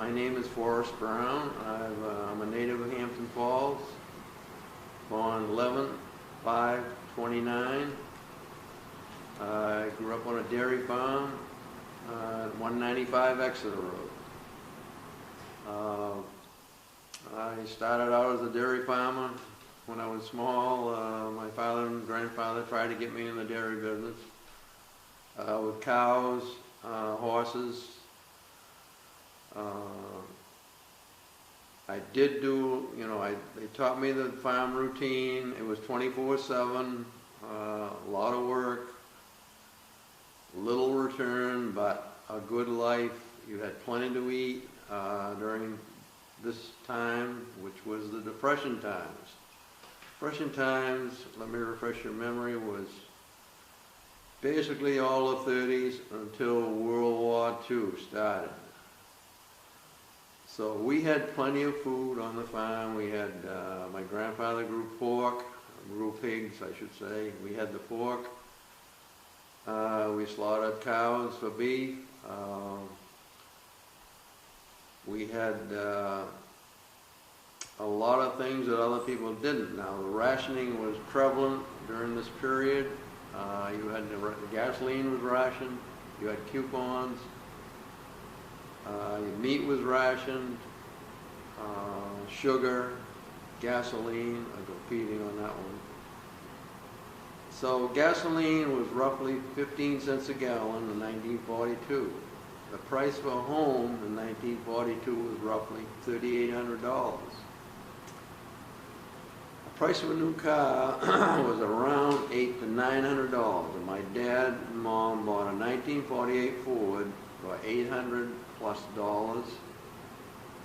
My name is Forrest Brown. I'm a native of Hampton Falls, born 11/5/29. I grew up on a dairy farm, 195 Exeter Road. I started out as a dairy farmer when I was small. My father and grandfather tried to get me in the dairy business with cows, horses. I did do, they taught me the farm routine. It was 24/7, a lot of work, little return, but a good life. You had plenty to eat during this time, which was the Depression times. Depression times, let me refresh your memory, was basically all the 30s until World War II started. So we had plenty of food on the farm. We had, my grandfather grew pork, grew pigs, I should say. We had the pork. We slaughtered cows for beef. We had a lot of things that other people didn't. Now, the rationing was prevalent during this period. You had the gasoline was rationed. You had coupons. Your meat was rationed, sugar, gasoline. I go feeding on that one. So gasoline was roughly 15 cents a gallon in 1942. The price for a home in 1942 was roughly $3,800. The price of a new car was around $800 to $900, and my dad and mom bought a 1948 Ford for $800 plus.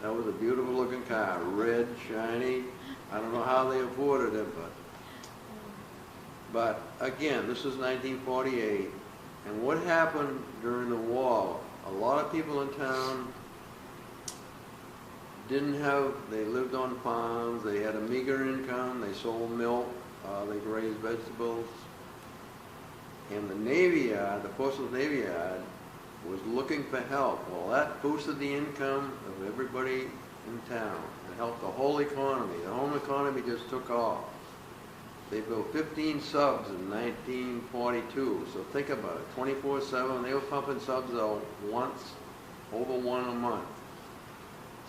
That was a beautiful looking car, red, shiny. I don't know how they afforded it, but again, this is 1948. And what happened during the war, a lot of people in town they lived on farms, they had a meager income, they sold milk, they raised vegetables. And the Navy Yard, the Portsmouth Navy Yard, was looking for help. Well, that boosted the income of everybody in town. It helped the whole economy. The home economy just took off. They built 15 subs in 1942, so think about it, 24/7. They were pumping subs out over one a month.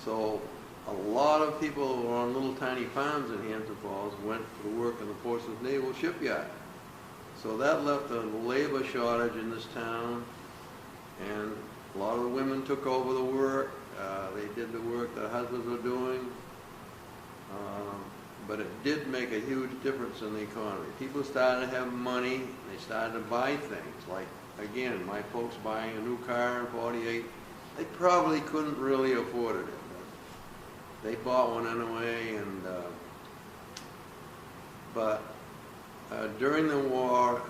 So a lot of people who were on little tiny farms in Hampton Falls went to work in the Portsmouth Naval Shipyard. So that left a labor shortage in this town. And a lot of the women took over the work. They did the work their husbands were doing. But it did make a huge difference in the economy. People started to have money. They started to buy things. Like, again, my folks buying a new car in 48. They probably couldn't really afford it. But they bought one anyway. But during the war,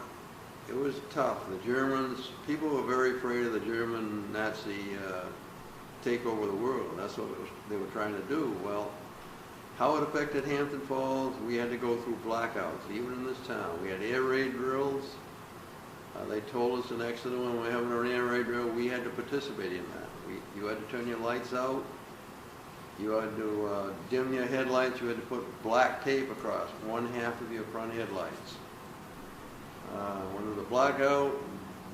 it was tough. The Germans, people were very afraid of the German Nazi take over the world. That's what they were trying to do. Well, how it affected Hampton Falls, we had to go through blackouts, even in this town. We had air raid drills. They told us in Exeter when we were having an air raid drill, we had to participate in that. You had to turn your lights out. You had to dim your headlights. You had to put black tape across one half of your front headlights. When there was a blackout,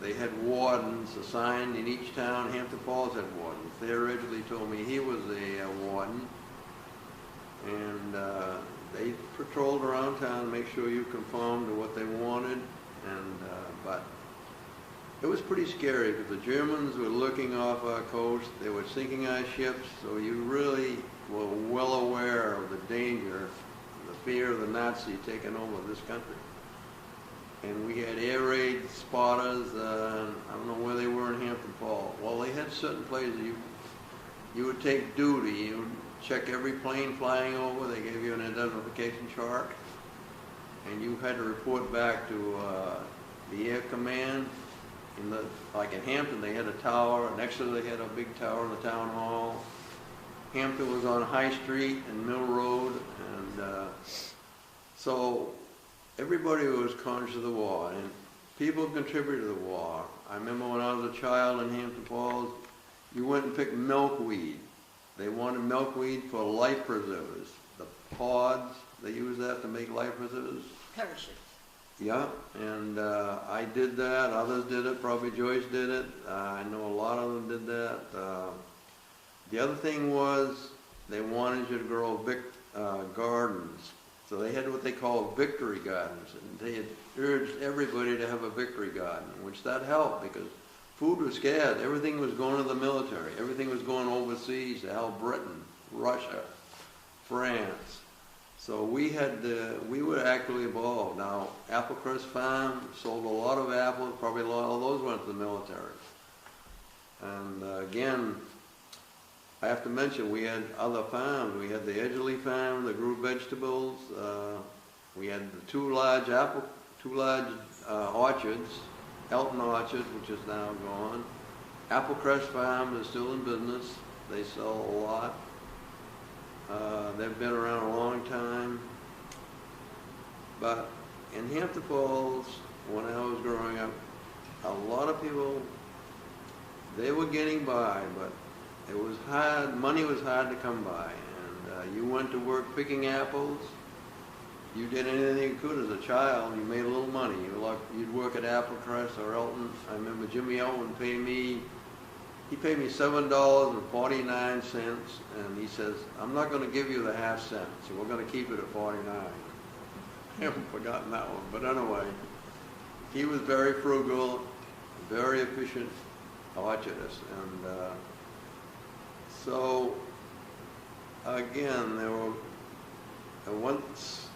they had wardens assigned in each town. Hampton Falls had wardens. They originally told me he was a warden. And they patrolled around town to make sure you conformed to what they wanted. But it was pretty scary because the Germans were looking off our coast. They were sinking our ships, so you really were well aware of the danger, the fear of the Nazi taking over this country. And we had air raid spotters. I don't know where they were in Hampton Falls. Well, they had certain places you would take duty. You would check every plane flying over. They gave you an identification chart, and you had to report back to the Air Command. Like in Hampton, they had a tower. Next to it, they had a big tower in the town hall. Hampton was on High Street and Mill Road, and so everybody was conscious of the war, and people contributed to the war. I remember when I was a child in Hampton Falls, you went and picked milkweed They wanted milkweed for life preservers. The pods, they use that to make life preservers. Parachutes. Yeah, and I did that. Others did it. Probably Joyce did it. I know a lot of them did that. The other thing was they wanted you to grow big gardens. So they had what they called victory gardens, and they had urged everybody to have a victory garden, which that helped because food was scarce. Everything was going to the military. Everything was going overseas to help Britain, Russia, France. So we were actually involved. Now, Applecrest Farm sold a lot of apples. Probably a lot of those went to the military. And again, I have to mention we had other farms. We had the Edgerly farm that grew vegetables. We had the two large orchards, Elton Orchard, which is now gone. Applecrest Farm is still in business. They sell a lot. They've been around a long time. But in Hampton Falls, when I was growing up, a lot of people, they were getting by, but it was hard, money was hard to come by. And you went to work picking apples. You did anything you could as a child. You made a little money. You'd work at Applecrest or Elton. I remember Jimmy Elton paid me $7.49, and he says, I'm not going to give you the half cent, so we're going to keep it at 49. I haven't forgotten that one. But anyway, he was very frugal, very efficient orchardist. And so, again, there were, once,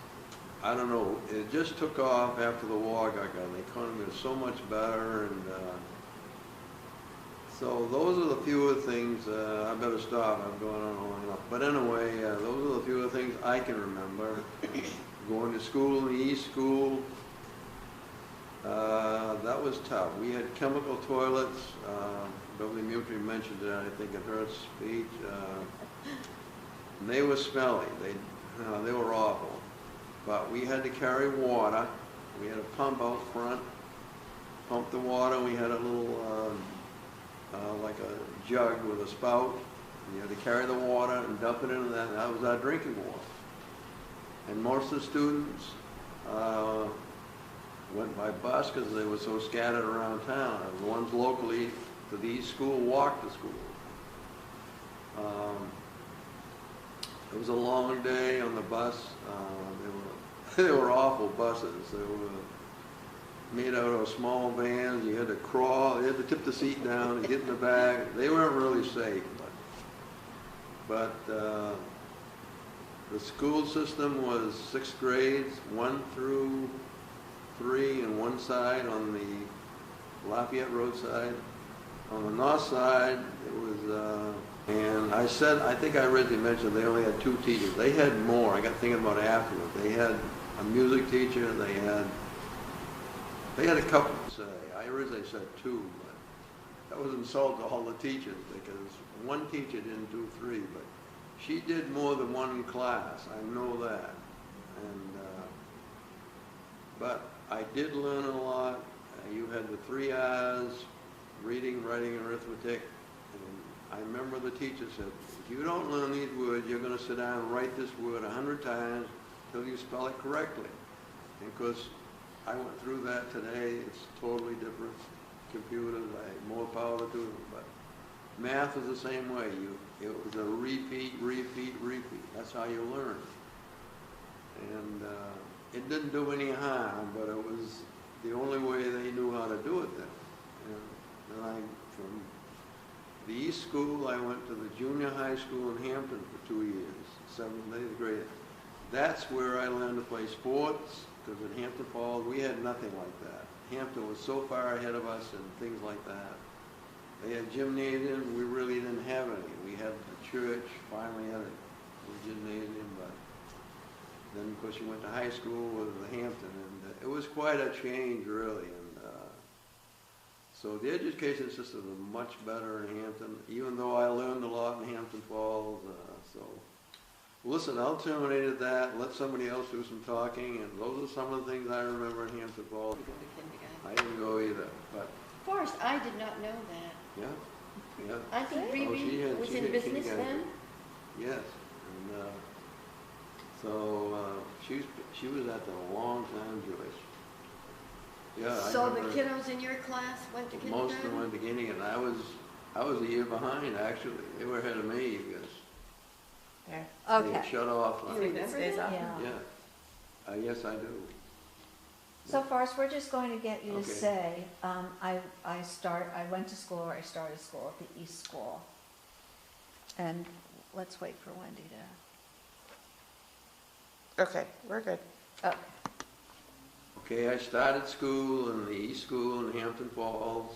I don't know, it just took off after the war got going. The economy was so much better, and so those are the few of the things. I better stop. I'm going on long enough. But anyway, those are the few of the things I can remember. Going to school in the East School, that was tough. We had chemical toilets. Beverly Mutry mentioned it, I think, in her speech. And they were smelly. They were awful. But we had to carry water. We had a pump out front. Pump the water. We had a little like a jug with a spout. You had to carry the water and dump it into that. That was our drinking water. And most of the students went by bus because they were so scattered around town. And the ones locally to the East School walked to school. It was a long day on the bus. They were awful buses. They were made out of small vans. You had to crawl. You had to tip the seat down and get in the back. They weren't really safe, but the school system was 6th grades, 1 through 3, on one side on the Lafayette Road side. On the north side, it was, and I think I originally mentioned they only had 2 teachers. They had more. I got thinking about it afterward. They had a music teacher. They had a couple, say. I originally said 2, but that was an insult to all the teachers because one teacher didn't do 3, but she did more than one class. I know that. And but I did learn a lot. You had the 3 R's, reading, writing, and arithmetic. And I remember the teacher said, if you don't learn these words, you're going to sit down and write this word 100 times till you spell it correctly. And of course, I went through that today. It's totally different. Computers, I have more power to them. But math is the same way. It was a repeat. That's how you learn. And it didn't do any harm, but it was the only way they knew how to do it then. And from the East School, I went to the junior high school in Hampton for 2 years, 7th and 8th grade. That's where I learned to play sports, because in Hampton Falls, we had nothing like that. Hampton was so far ahead of us and things like that. They had gymnasium, we really didn't have any. We had the church, finally had a gymnasium, but then of course you went to high school with the Hampton, and it was quite a change really. And so the education system was much better in Hampton, even though I learned a lot in Hampton Falls. So listen, I'll terminate at that, let somebody else do some talking, and those are some of the things I remember in Hampton Falls. I didn't go either, but... Forrest, I did not know that. Yeah, yeah. I think Rebe was in business then? Yes. And so she was at the long time, Joyce. Yeah, I So the remember kiddos in your class went to kindergarten? most of them went beginning, and I was a year behind actually. They were ahead of me because There. they Okay. shut off. You remember Stays that? up. Yeah. Yeah. Yes, I do. So Forrest, we're just going to get you to Okay. say, I went to school, or I started school at the East School. And let's wait for Wendy to, Okay, we're good. oh, Okay, I started school in the East School in Hampton Falls.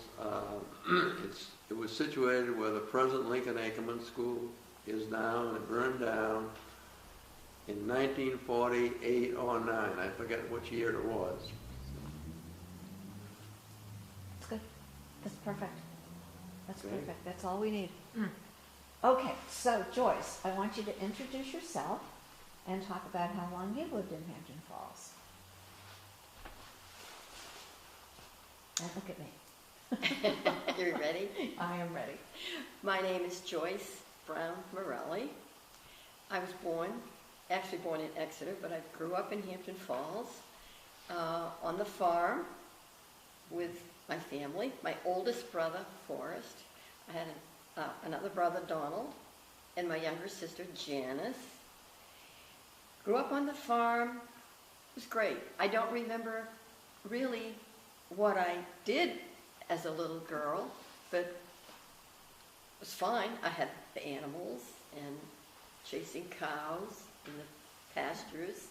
It was situated where the present Lincoln Ackerman School is now, and it burned down in 1948 or 9. I forget which year it was. that's good. That's perfect. That's Okay. perfect. That's all we need. Okay, so Joyce, I want you to introduce yourself and talk about how long you lived in Hampton Falls. And look at me. You're ready? I am ready. My name is Joyce Brown Marelli. I was born in Exeter, but I grew up in Hampton Falls on the farm with my family. My oldest brother, Forrest. I had another brother, Donald, and my younger sister, Janice. Grew up on the farm. It was great. I don't remember really what I did as a little girl, but it was fine. I had the animals and chasing cows in the pastures.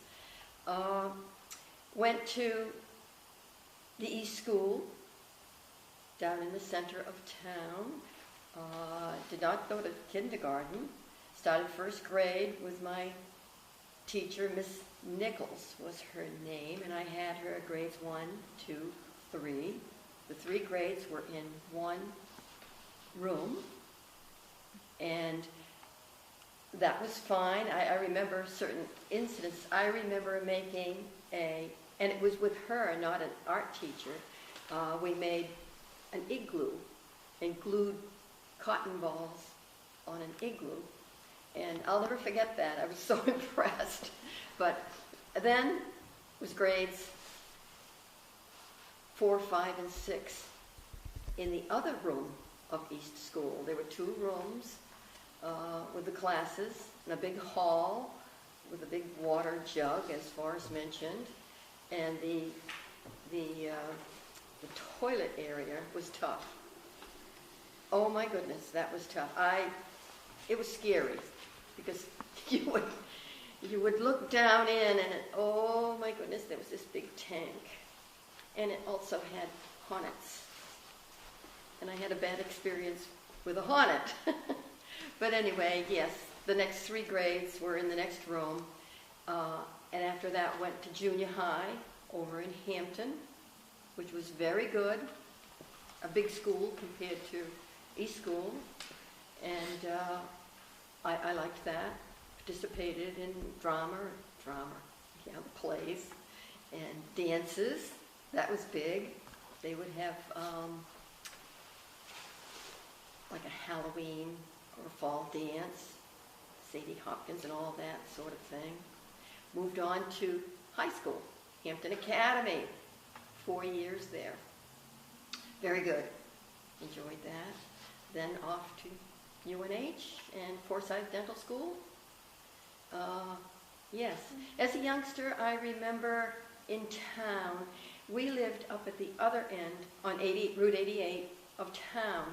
Went to the East School down in the center of town. Did not go to kindergarten. Started first grade with my teacher, Miss Nichols was her name, and I had her grades 1, 2, 3. The 3 grades were in one room, and that was fine. I remember certain incidents. I remember making and it was with her, not an art teacher. We made an igloo and glued cotton balls on an igloo. And I'll never forget that. I was so impressed. But then it was grades 4, 5, and 6 in the other room of East School. There were 2 rooms with the classes and a big hall with a big water jug, as Forrest mentioned. And the toilet area was tough. Oh my goodness, that was tough. It was scary because you would look down in and oh my goodness, there was this big tank. And it also had hornets. And I had a bad experience with a hornet. But anyway, yes, the next 3 grades were in the next room. And after that went to junior high over in Hampton, which was very good. A big school compared to East School. And I liked that. Participated in drama, the plays, and dances. That was big. They would have like a Halloween or a fall dance, Sadie Hopkins and all that sort of thing. Moved on to high school, Hampton Academy, 4 years there. Very good. Enjoyed that. Then off to UNH and Forsyth Dental School. Yes. As a youngster, I remember in town, we lived up at the other end on Route 88 of town.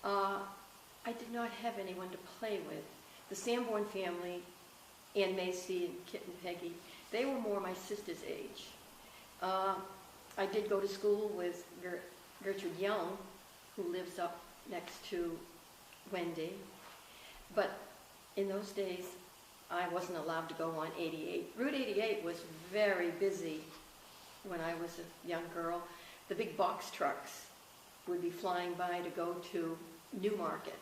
I did not have anyone to play with. The Sanborn family, Ann Macy and Kit and Peggy, they were more my sister's age. I did go to school with Gertrude Young, who lives up next to Wendy. But in those days, I wasn't allowed to go on 88. Route 88 was very busy when I was a young girl. The big box trucks would be flying by to go to Newmarket,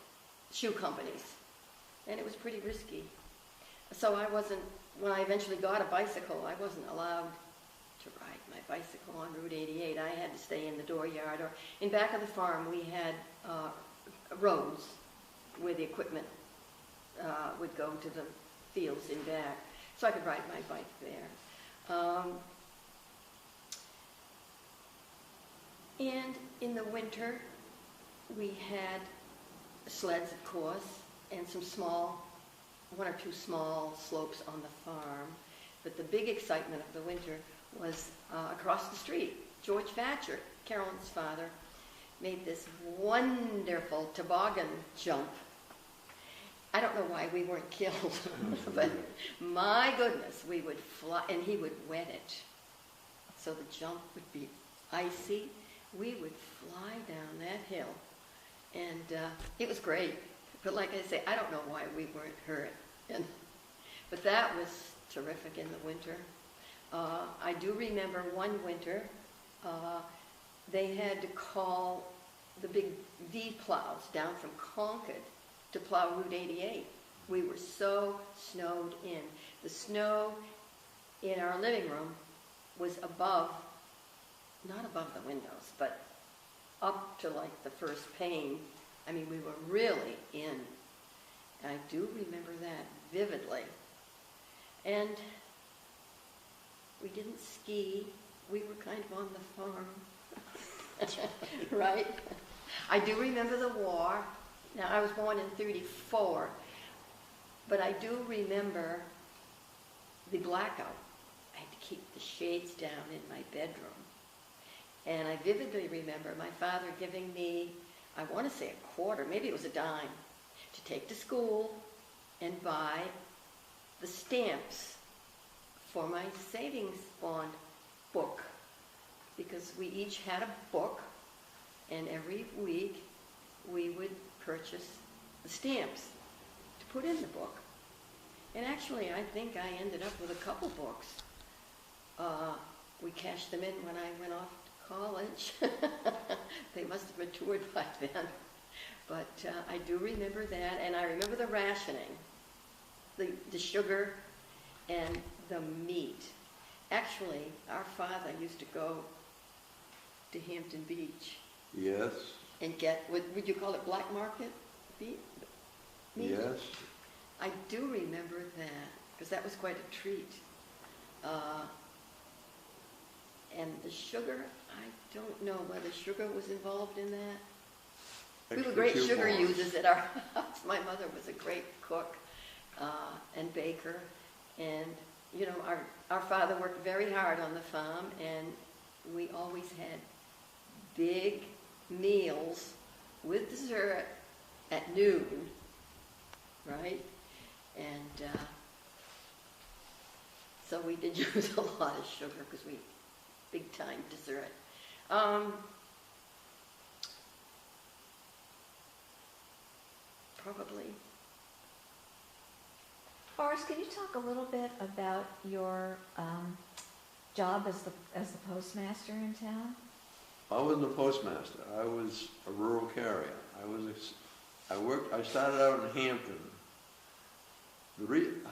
shoe companies. And it was pretty risky. So when I eventually got a bicycle, I wasn't allowed to ride my bicycle on Route 88. I had to stay in the dooryard. Or in back of the farm, we had roads where the equipment would go to the fields and back, so I could ride my bike there. And in the winter, we had sleds, of course, and one or two small slopes on the farm. But the big excitement of the winter was across the street. George Thatcher, Carolyn's father, made this wonderful toboggan jump. I don't know why we weren't killed, but my goodness, we would fly, and he would wet it. So the jump would be icy. We would fly down that hill, and it was great. But like I say, I don't know why we weren't hurt. But that was terrific in the winter. I do remember one winter, they had to call the big V plows down from Concord to plow Route 88. We were so snowed in. The snow in our living room was not above the windows, but up to like the first pane. I mean, we were really in. And I do remember that vividly. And we didn't ski. We were kind of on the farm. Right? I do remember the war. Now, I was born in 1934, but I do remember the blackout. I had to keep the shades down in my bedroom. And I vividly remember my father giving me, I want to say a quarter, maybe it was a dime, to take to school and buy the stamps for my savings bond book. Because we each had a book, and every week we would purchase the stamps to put in the book. And actually, I think I ended up with a couple books. We cashed them in when I went off to college. They must have matured by then. But I do remember that, and I remember the rationing, the sugar and the meat. Actually, our father used to go to Hampton Beach. Yes. And get, would you call it black market meat? Yes. I do remember that, because that was quite a treat. And the sugar, I don't know whether sugar was involved in that. We were great sugar users at our house. My mother was a great cook and baker. And, you know, our father worked very hard on the farm, and we always had big meals with dessert at noon, right? And so we did use a lot of sugar because we big time dessert. Probably. Forrest, can you talk a little bit about your job as the postmaster in town? I wasn't a postmaster. I was a rural carrier. I started out in Hampton.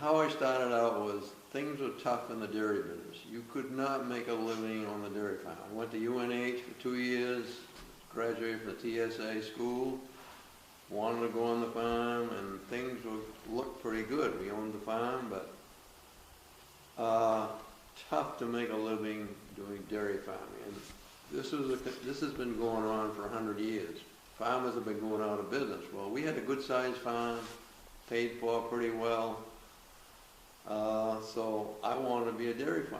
How I started out was things were tough in the dairy business. You could not make a living on the dairy farm. I went to UNH for 2 years, graduated from the TSA school, wanted to go on the farm, and things looked pretty good. We owned the farm, but tough to make a living doing dairy farming. And this has been going on for 100 years. Farmers have been going out of business. Well, we had a good-sized farm, paid for pretty well, so I wanted to be a dairy farmer.